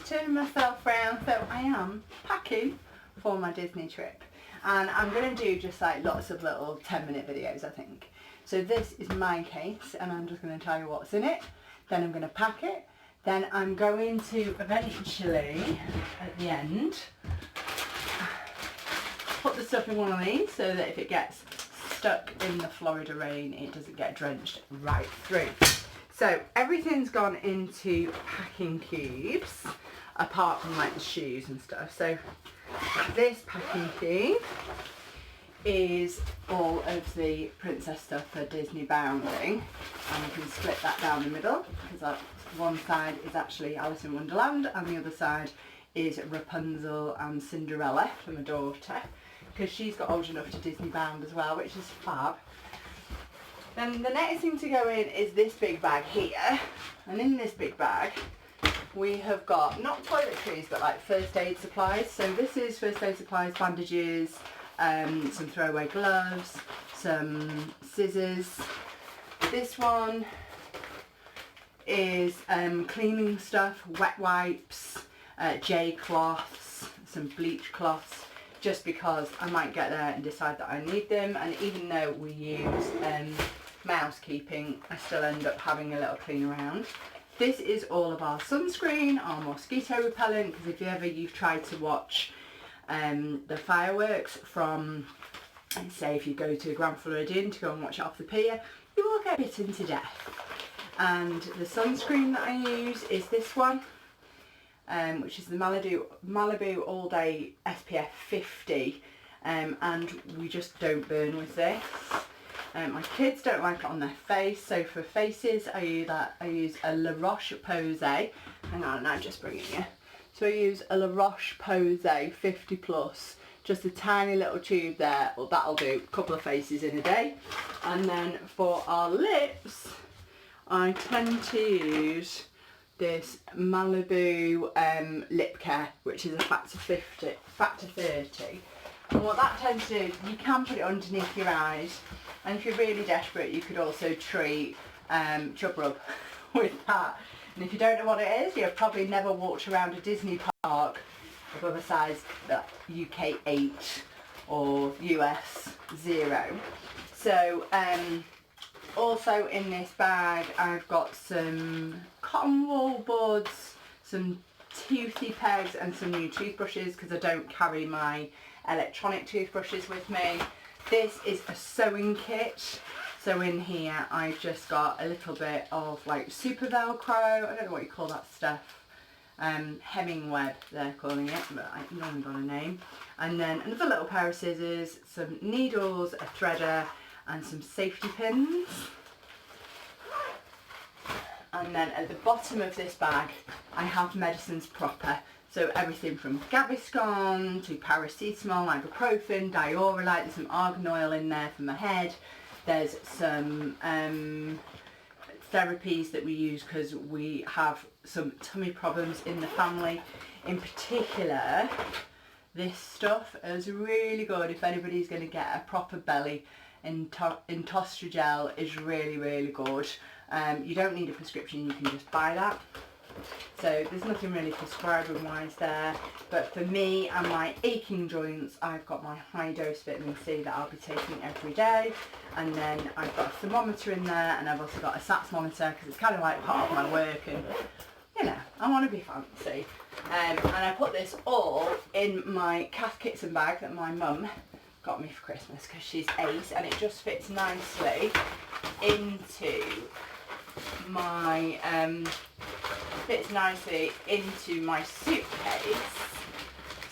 turning myself around, so I am packing for my Disney trip, and I'm going to do just like lots of little 10-minute videos, I think. So this is my case, and I'm just going to tell you what's in it, then I'm going to pack it, then I'm going to eventually at the end put the stuff in one of these so that if it gets stuck in the Florida rain it doesn't get drenched right through. So everything's gone into packing cubes apart from like the shoes and stuff. So this packing cube is all of the princess stuff for Disney bounding, and you can split that down the middle because one side is actually Alice in Wonderland and the other side is Rapunzel and Cinderella for my daughter, because she's got old enough to Disney bound as well, which is fab. Then the next thing to go in is this big bag here, and in this big bag we have got not toiletries but like first aid supplies. So this is first aid supplies, bandages, some throwaway gloves, some scissors. This one is cleaning stuff, wet wipes, J cloths, some bleach cloths, just because I might get there and decide that I need them, and even though we use mousekeeping, I still end up having a little clean around. This is all of our sunscreen, our mosquito repellent, because if you've tried to watch the fireworks from, say if you go to Grand Floridian to go and watch it off the pier, you will get bitten to death. And the sunscreen that I use is this one, which is the Malibu All Day SPF 50, and we just don't burn with this. My kids don't like it on their face, so for faces I use a La Roche-Posay. Hang on, I'm just bringing you. So I use a La Roche-Posay 50 plus, just a tiny little tube there. Well, that'll do a couple of faces in a day. And then for our lips, I tend to use this Malibu lip care, which is a factor 30. And what that tends to do, you can put it underneath your eyes, and if you're really desperate you could also treat chub rub with that. And if you don't know what it is, you've probably never walked around a Disney park above a size UK 8 or US 0. So also in this bag I've got some cotton wool buds, some toothy pegs and some new toothbrushes, because I don't carry my electronic toothbrushes with me. This is a sewing kit, so in here I've just got a little bit of like super velcro, I don't know what you call that stuff, hemming web they're calling it, but I normally got a name, and then another little pair of scissors, some needles, a threader and some safety pins. And then at the bottom of this bag I have medicines proper, so everything from Gaviscon to paracetamol, ibuprofen, Diorolite, there's some argan oil in there for my head, there's some therapies that we use because we have some tummy problems in the family. In particular, this stuff is really good if anybody's going to get a proper belly. Intostrogel is really good. You don't need a prescription, you can just buy that. So there's nothing really prescribing wise there, but for me and my aching joints I've got my high dose vitamin C that I'll be taking every day, and then I've got a thermometer in there, and I've also got a SATS monitor because it's kind of like part of my work, and you know, I want to be fancy. And I put this all in my Cath Kitson bag that my mum got me for Christmas because she's 8, and it just fits nicely into my suitcase.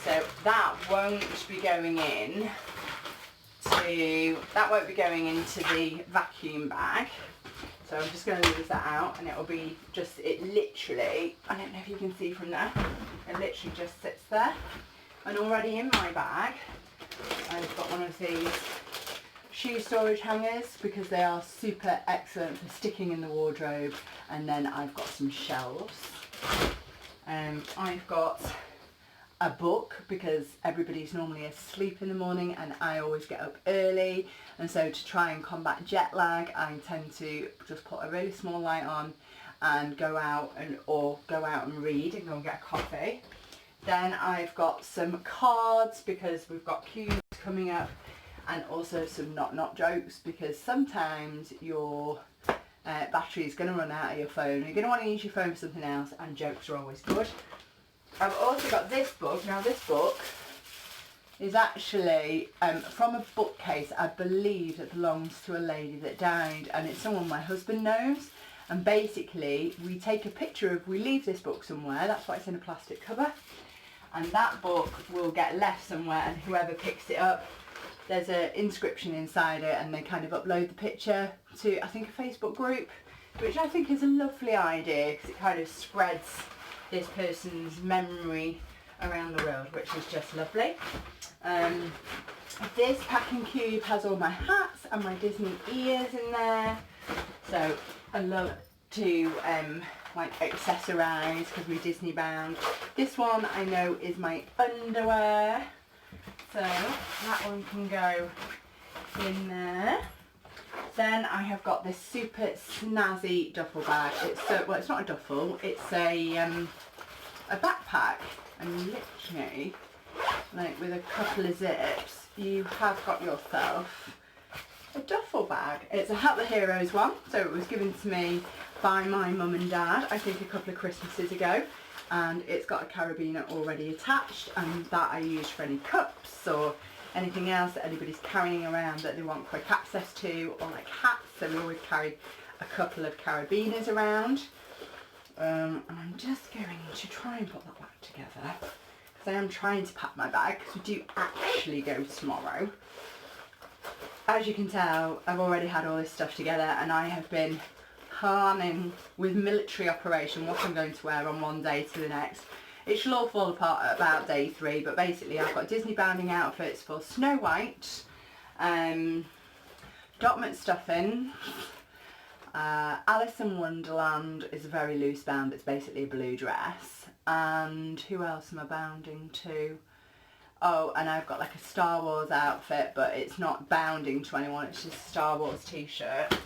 So that won't be going into the vacuum bag. So I'm just going to lose that out, and it'll be just, it literally, I don't know if you can see from there, it literally just sits there. And already in my bag I've got one of these shoe storage hangers because they are super excellent for sticking in the wardrobe, and then I've got some shelves. I've got a book because everybody's normally asleep in the morning and I always get up early, and so to try and combat jet lag I tend to just put a really small light on and go out and read and go and get a coffee. Then I've got some cards because we've got cubes coming up, and also some not jokes because sometimes your battery is going to run out of your phone. You're going to want to use your phone for something else, and jokes are always good. I've also got this book. Now this book is actually from a bookcase I believe that belongs to a lady that died, and it's someone my husband knows. And basically we take a picture of, we leave this book somewhere, that's why it's in a plastic cover, and that book will get left somewhere, and whoever picks it up, there's an inscription inside it, and they kind of upload the picture to, I think, a Facebook group, which I think is a lovely idea because it kind of spreads this person's memory around the world, which is just lovely. This packing cube has all my hats and my Disney ears in there, so I love to like accessorise because we're Disney bound. This one I know is my underwear, so that one can go in there. Then I have got this super snazzy duffel bag. It's so, well, it's not a duffel, it's a backpack, and literally, like with a couple of zips, you have got yourself a duffel bag. It's a Help the Heroes one, so it was given to me by my mum and dad, I think a couple of Christmases ago, and it's got a carabiner already attached, and that I use for any cups or anything else that anybody's carrying around that they want quick access to, or like hats, so we always carry a couple of carabiners around. And I'm just going to try and put that back together because I am trying to pack my bag because we do actually go tomorrow. As you can tell, I've already had all this stuff together, and I have been planning with military operation what I'm going to wear on one day to the next. It shall all fall apart at about day 3, but basically I've got Disney bounding outfits for Snow White, Dotman stuffing, Alice in Wonderland is a very loose bound, it's basically a blue dress, and who else am I bounding to? Oh, and I've got like a Star Wars outfit, but it's not bounding to anyone, it's just a Star Wars t-shirt.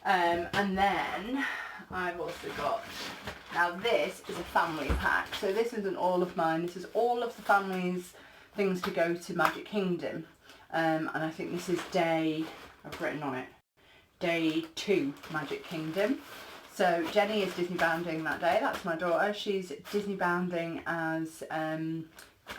And then I've also got, now this is a family pack, so this isn't all of mine, this is all of the family's things to go to Magic Kingdom, and I think this is day, I've written on it, day 2 Magic Kingdom. So Jenny is Disney bounding that day, that's my daughter, she's Disney bounding as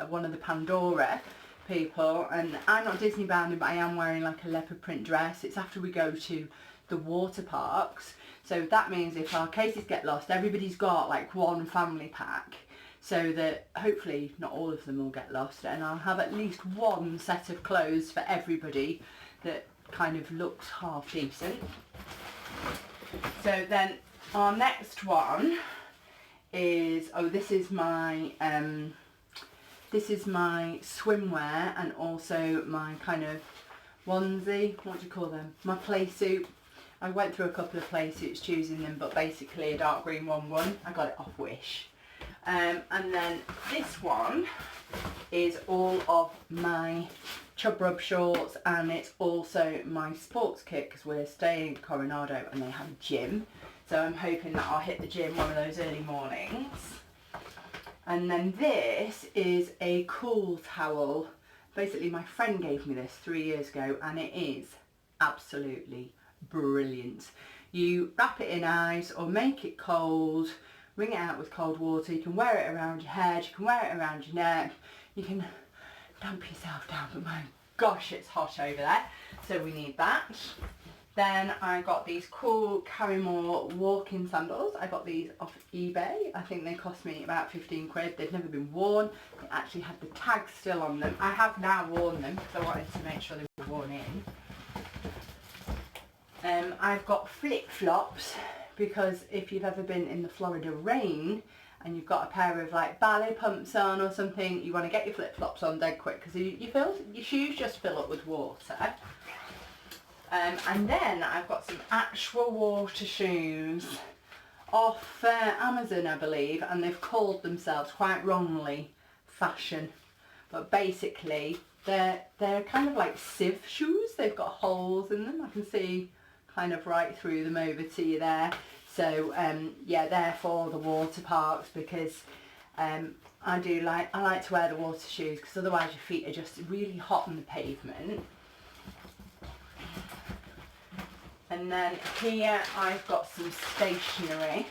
one of the Pandora people, and I'm not Disney bounding, but I am wearing like a leopard print dress. It's after we go to the water parks, so that means if our cases get lost, everybody's got like one family pack, so that hopefully not all of them will get lost, and I'll have at least one set of clothes for everybody that kind of looks half decent. So then our next one is, oh, this is my swimwear, and also my kind of onesie, what do you call them, my play suit. I went through a couple of play suits choosing them, but basically a dark green one won. I got it off Wish. And then this one is all of my Chub Rub shorts, and it's also my sports kit because we're staying at Coronado and they have a gym. So I'm hoping that I'll hit the gym one of those early mornings. And then this is a cool towel. Basically my friend gave me this 3 years ago, and it is absolutely brilliant. You wrap it in ice or make it cold, wring it out with cold water, you can wear it around your head, you can wear it around your neck, you can damp yourself down, but my gosh it's hot over there, so we need that. Then I got these cool Carrymore walking sandals. I got these off eBay. I think they cost me about 15 quid. They've never been worn. They actually had the tag still on them. I have now worn them because I wanted to make sure they were worn in. I've got flip-flops because if you've ever been in the Florida rain and you've got a pair of like ballet pumps on or something, you want to get your flip-flops on dead quick because your shoes just fill up with water. And then I've got some actual water shoes off Amazon, I believe, and they've called themselves quite wrongly fashion, but basically they're kind of like sieve shoes. They've got holes in them. I can see kind of right through them over to you there. So yeah, they're for the water parks, because I like to wear the water shoes, because otherwise your feet are just really hot on the pavement. And then here I've got some stationery.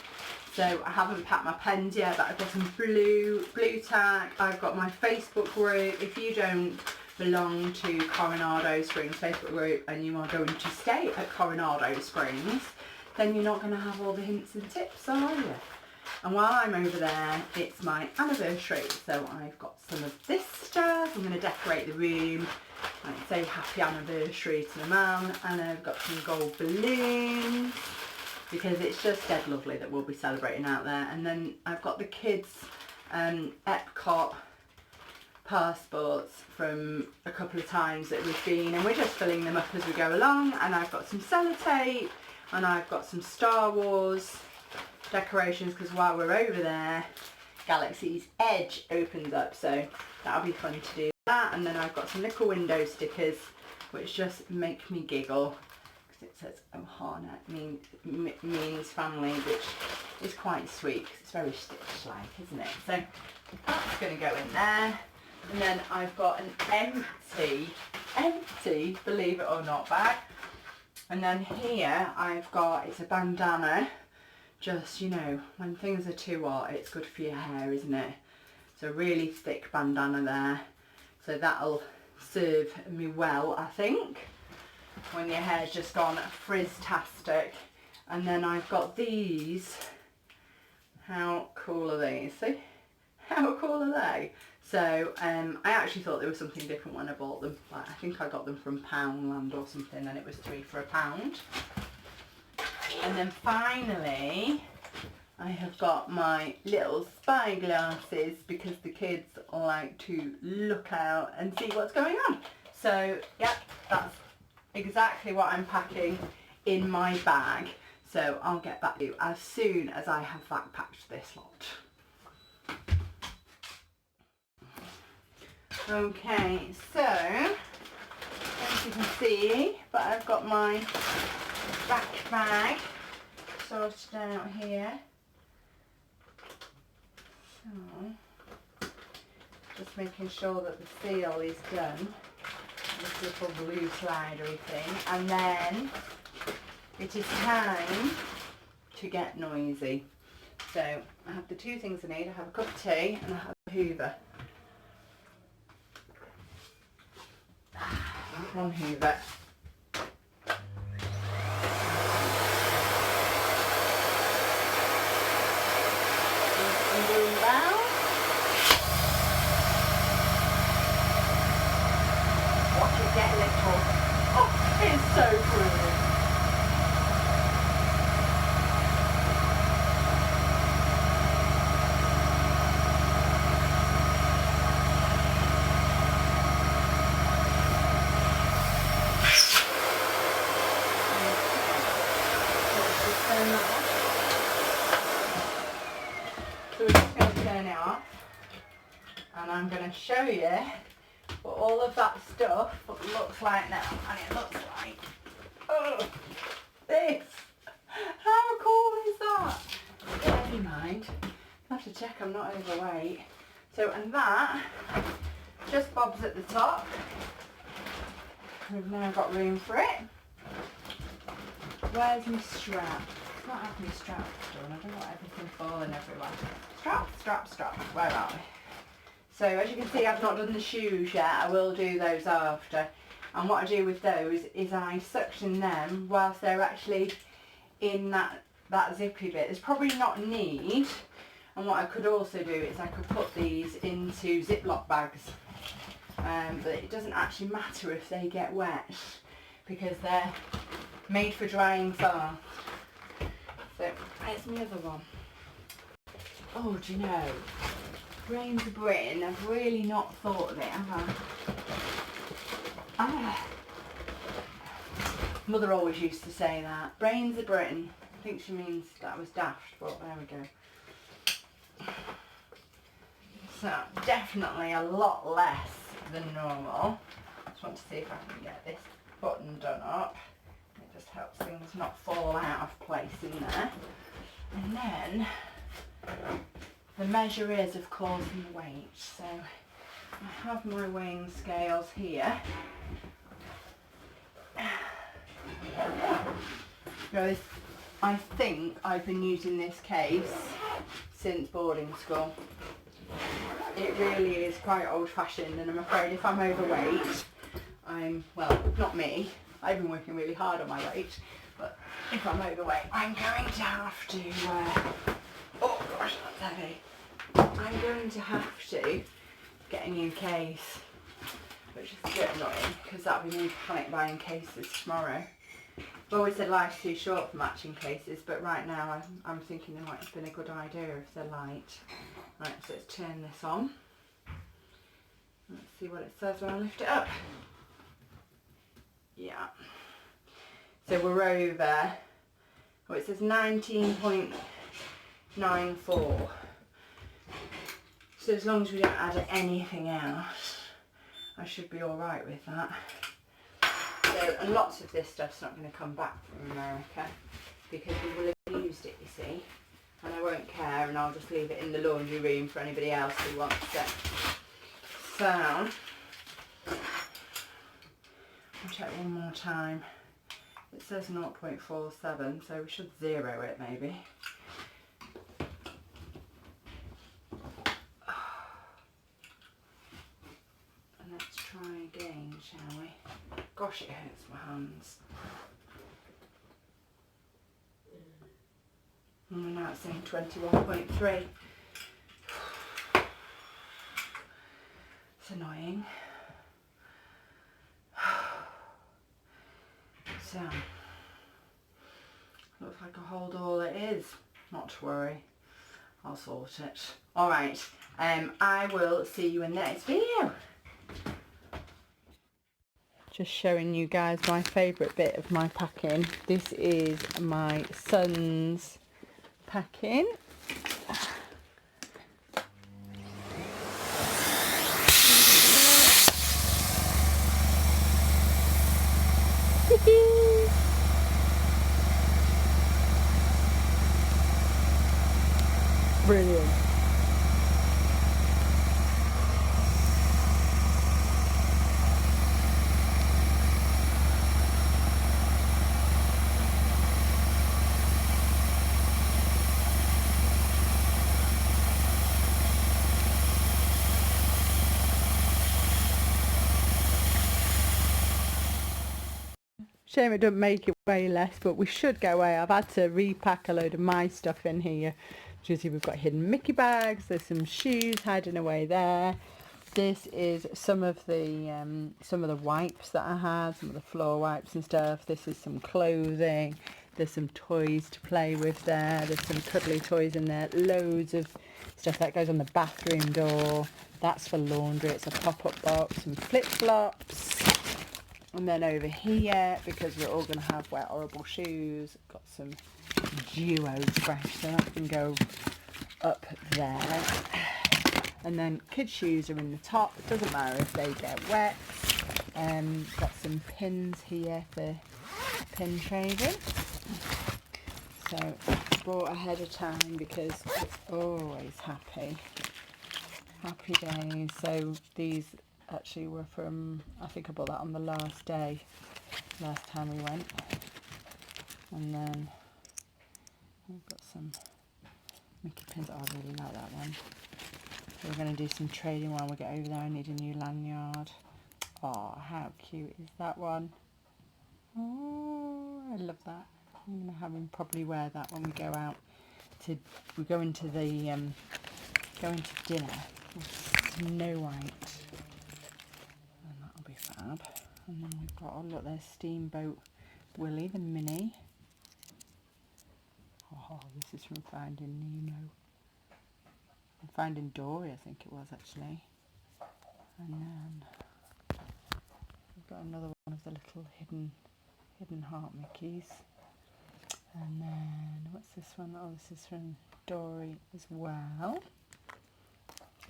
So I haven't packed my pens yet, but I've got some blue tack. I've got my Facebook group. If you don't belong to Coronado Springs Facebook group and you are going to stay at Coronado Springs, then you're not going to have all the hints and tips, are you? And while I'm over there, it's my anniversary, so I've got some of this stuff. I'm going to decorate the room and say happy anniversary to the man, and I've got some gold balloons, because it's just dead lovely that we'll be celebrating out there. And then I've got the kids' Epcot passports from a couple of times that we've been, and we're just filling them up as we go along. And I've got some sellotape, and I've got some Star Wars decorations, because while we're over there, Galaxy's Edge opens up, so that'll be fun to do that. And then I've got some little window stickers which just make me giggle, because it says Ohana means family, which is quite sweet because it's very Stitch-like, isn't it? So that's going to go in there. And then I've got an empty, believe it or not, bag. And then here I've got, it's a bandana. Just, you know, when things are too hot, it's good for your hair, isn't it? It's a really thick bandana there. So that'll serve me well, I think, when your hair's just gone frizz-tastic. And then I've got these. How cool are these? See? How cool are they? So I actually thought they were something different when I bought them. Like, I think I got them from Poundland or something, and it was 3 for £1. And then finally, I have got my little spy glasses, because the kids like to look out and see what's going on. So yeah, that's exactly what I'm packing in my bag. So I'll get back to you as soon as I have backpacked this lot. Okay, so as you can see, but I've got my back bag sorted out here. So just making sure that the seal is done, this little blue slidery thing, and then it is time to get noisy. So I have the two things I need. I have a cup of tea and I have a Hoover. One Hoover. Watch it get little. Oh, it's so brilliant. So we're just going to turn it off, and I'm going to show you what all of that stuff looks like now. And it looks like, oh, this. How cool is that? Never mind. I have to check I'm not overweight. So, and that just bobs at the top. We've now got room for it. Where's my strap? It's not having my strap done. I don't want everything falling everywhere. Strap. Where are we? So as you can see, I've not done the shoes yet. I will do those after. And what I do with those is I suction them whilst they're actually in that zippy bit. There's probably not need. And what I could also do is I could put these into Ziploc bags. But it doesn't actually matter if they get wet, because they're made for drying fast. So there's my other one. Oh, do you know, brains of Britain, I've really not thought of it, have I? Mother always used to say that. Brains of Britain. I think she means that was daft, but there we go. So definitely a lot less than normal. Just want to see if I can get this button done up. It just helps things not fall out of place in there. And then the measure is, of course, in the weight. So I have my weighing scales here. Guys, I think I've been using this case since boarding school. It really is quite old-fashioned, and I'm afraid if I'm overweight, well, not me, I've been working really hard on my weight, but if I'm overweight, I'm going to have to, oh gosh, that's heavy. I'm going to have to get a new case, which is a bit annoying, because that'll be me panic buying cases tomorrow. I've always said life's too short for matching cases, but right now I'm thinking it might have been a good idea if they're light. Right, so let's turn this on. Let's see what it says when I lift it up. Yeah. So we're over, oh, it says 19.94. So as long as we don't add anything else, I should be alright with that. So, and lots of this stuff's not going to come back from America because we will have used it, you see, and I won't care, and I'll just leave it in the laundry room for anybody else who wants it. So, I'll check one more time. It says 0.47, so we should zero it maybe. And let's try again, shall we? Gosh, it hurts my hands. And now it's saying 21.3. It's annoying. So, looks like I hold all it is. Not to worry, I'll sort it. Alright, I will see you in the next video. Just showing you guys my favourite bit of my packing. This is my son's packing. Brilliant. Shame it doesn't make it way less, but we should go away. I've had to repack a load of my stuff in here. As you see, we've got hidden Mickey bags. There's some shoes hiding away there. This is some of the wipes that I had, some of the floor wipes and stuff. This is some clothing. There's some toys to play with there. There's some cuddly toys in there. Loads of stuff that goes on the bathroom door. That's for laundry. It's a pop-up box. Some flip-flops. And then over here, because we're all going to have wet, horrible shoes, got some duos fresh, so that can go up there. And then kids' shoes are in the top. It doesn't matter if they get wet. Got some pins here for pin trading. So bought ahead of time because it's always happy days. So these actually were from, I think I bought that on the last day, last time we went. And then we've got some Mickey pins. Oh, I really like that one. So we're going to do some trading while we get over there. I need a new lanyard. Oh, how cute is that one? Oh, I love that. I'm going to have him probably wear that when we go out to, we go into dinner with Snow White. And that'll be fab. And then we've got, oh look, there's Steamboat Willie, the mini. Oh, this is from Finding Nemo. And Finding Dory, I think it was actually. And then we've got another one of the little hidden heart Mickeys. And then what's this one? Oh, this is from Dory as well.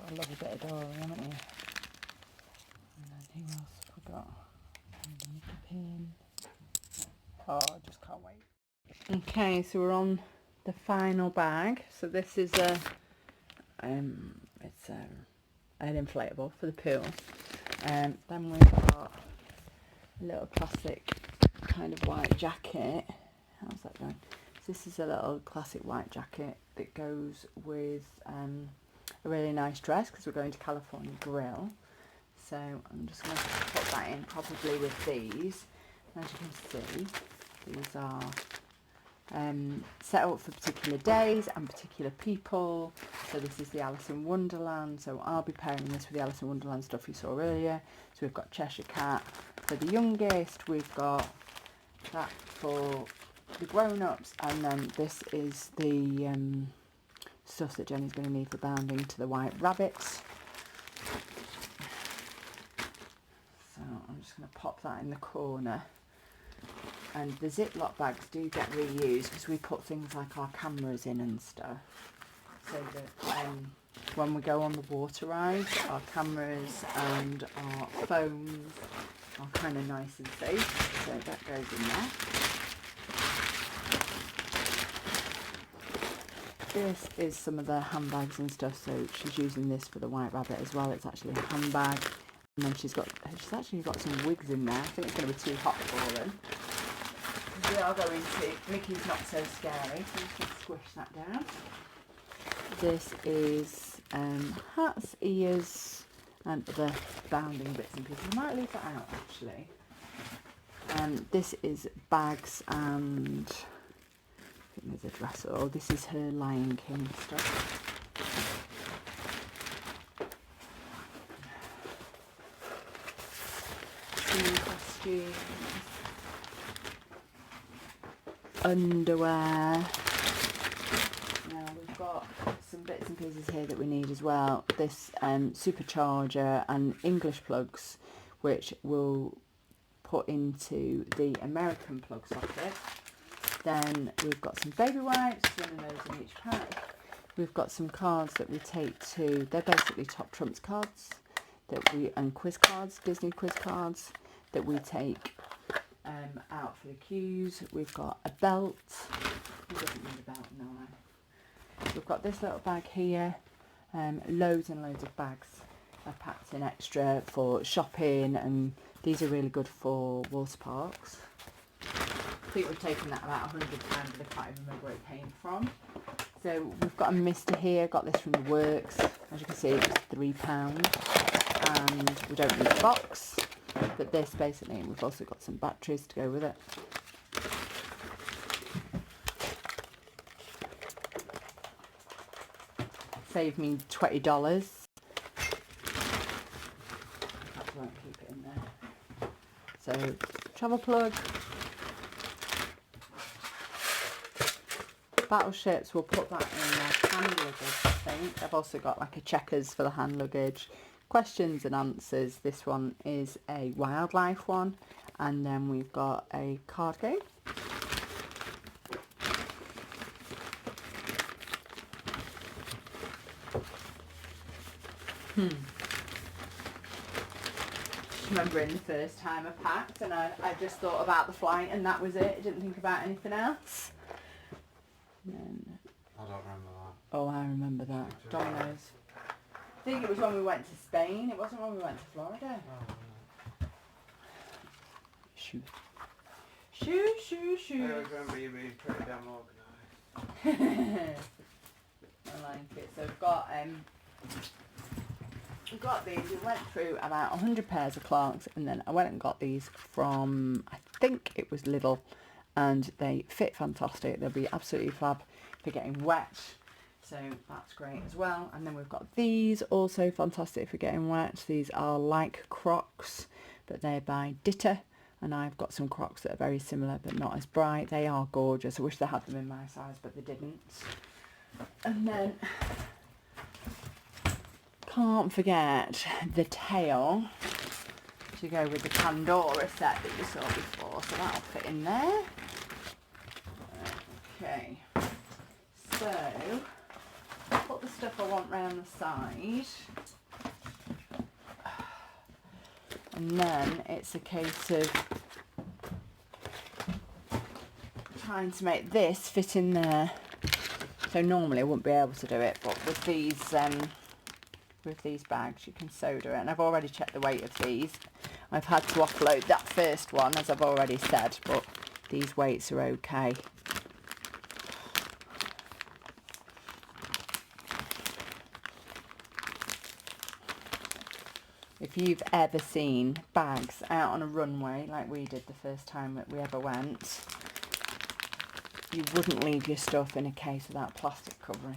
I love a bit of Dory, haven't you? And then who else have we got? And the Mickey pin. Oh, I just can't wait. Okay, so we're on the final bag. So this is a it's an inflatable for the pool. Then we've got a little classic kind of white jacket. How's that going? So this is a little classic white jacket that goes with a really nice dress because we're going to California Grill. So I'm just going to put that in probably with these. As you can see, these are set up for particular days and particular people. So this is the Alice in Wonderland, so I'll be pairing this with the Alice in Wonderland stuff you saw earlier. So we've got Cheshire Cat for the youngest, we've got that for the grown-ups, and then this is the stuff that Jenny's going to need for bounding to the White Rabbits. So I'm just going to pop that in the corner. And the Ziploc bags do get reused because we put things like our cameras in and stuff, so that when we go on the water rides, our cameras and our phones are kind of nice and safe. So that goes in there. This is some of the handbags and stuff, so she's using this for the White Rabbit as well. It's actually a handbag, and then she's actually got some wigs in there. I think it's going to be too hot for them. We are going to Mickey's Not So Scary, so I'm just going to squish that down. This is hats, ears and other bounding bits and pieces. I might leave that out actually. This is bags and I think there's a dresser. Oh, this is her Lion King stuff. Costumes. Underwear. Now we've got some bits and pieces here that we need as well. This supercharger and English plugs, which we'll put into the American plug socket. Then we've got some baby wipes, one of those in each pack. We've got some cards that we take to, they're basically Top Trumps cards and quiz cards, Disney quiz cards that we take out for the queues. We've got a belt. Who doesn't need a belt? No. We've got this little bag here. Loads and loads of bags are packed in extra for shopping, and these are really good for water parks. I think we've taken that about £100, but I can't even remember where it came from. So we've got a mister here. Got this from the works. As you can see, it was £3, and we don't need a box. But this basically, we've also got some batteries to go with it. Saved me $20. Perhaps I won't keep it in there. So, travel plug. Battleships, we'll put that in their hand luggage, I think. I've also got like a checkers for the hand luggage. Questions and answers. This one is a wildlife one, and then we've got a card game. Remembering the first time I packed, and I just thought about the flight, and that was it. I didn't think about anything else. And then, I don't remember that. Oh, I remember that. Dominoes. I think it was when we went to Spain. It wasn't when we went to Florida. Oh, Shoot. Shoot, shoot, shoot. I remember you being pretty damn organised. I like it. So we've got these. We went through about 100 pairs of Clarks, and then I went and got these from, I think it was Lidl, and they fit fantastic. They'll be absolutely fab for getting wet. So that's great as well. And then we've got these, also fantastic for getting wet. These are like Crocs, but they're by Ditter. And I've got some Crocs that are very similar, but not as bright. They are gorgeous. I wish they had them in my size, but they didn't. And then, can't forget the tail to go with the Pandora set that you saw before. So that'll fit in there. Okay. So, put the stuff I want round the side, and then it's a case of trying to make this fit in there. So normally I wouldn't be able to do it, but with these bags you can solder it. And I've already checked the weight of these. I've had to offload that first one, as I've already said, but these weights are okay. If you've ever seen bags out on a runway like we did the first time that we ever went, you wouldn't leave your stuff in a case without plastic covering.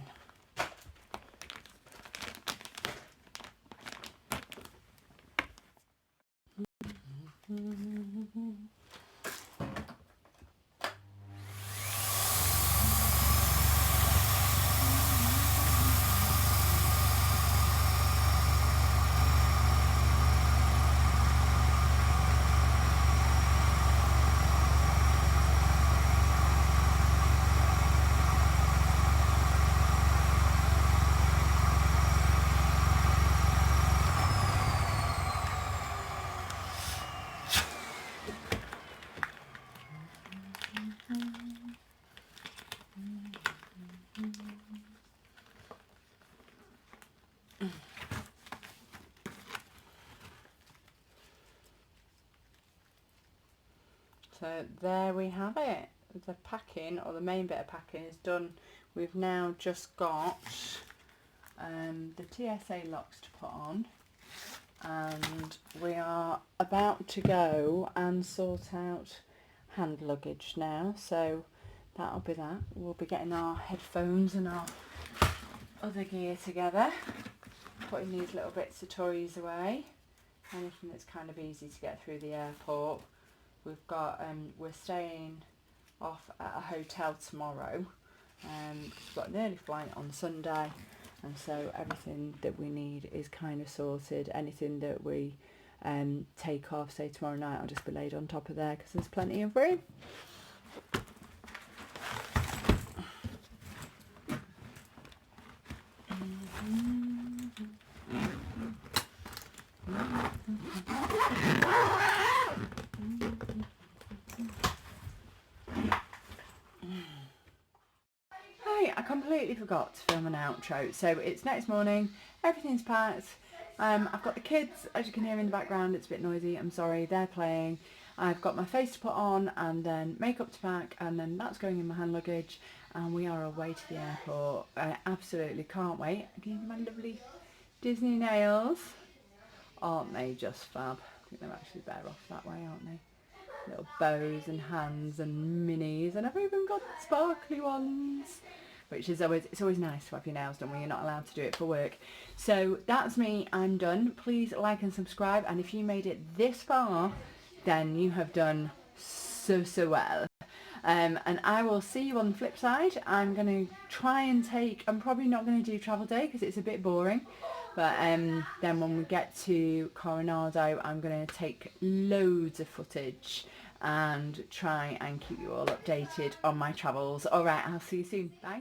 So there we have it. The packing, or the main bit of packing, is done. We've now just got the TSA locks to put on, and we are about to go and sort out hand luggage now. So that'll be that. We'll be getting our headphones and our other gear together, putting these little bits of toys away, anything that's kind of easy to get through the airport. We've got we're staying off at a hotel tomorrow because we've got an early flight on Sunday, and so everything that we need is kind of sorted. Anything that we take off, say tomorrow night, will just be laid on top of there because there's plenty of room. I completely forgot to film an outro. So it's next morning, everything's packed. I've got the kids, as you can hear in the background, it's a bit noisy, I'm sorry, they're playing. I've got my face to put on and then makeup to pack, and then that's going in my hand luggage, and we are away to the airport. I absolutely can't wait. Again, my lovely Disney nails. Aren't they just fab? I think they're actually better off that way, aren't they? Little bows and hands and minis, and I've even got sparkly ones, which is always, it's always nice to have your nails done when you're not allowed to do it for work. So that's me, I'm done. Please like and subscribe, and if you made it this far, then you have done so well. And I will see you on the flip side. I'm going to try and I'm probably not going to do travel day because it's a bit boring. But then when we get to Coronado, I'm going to take loads of footage and try and keep you all updated on my travels. All right, I'll see you soon. Bye.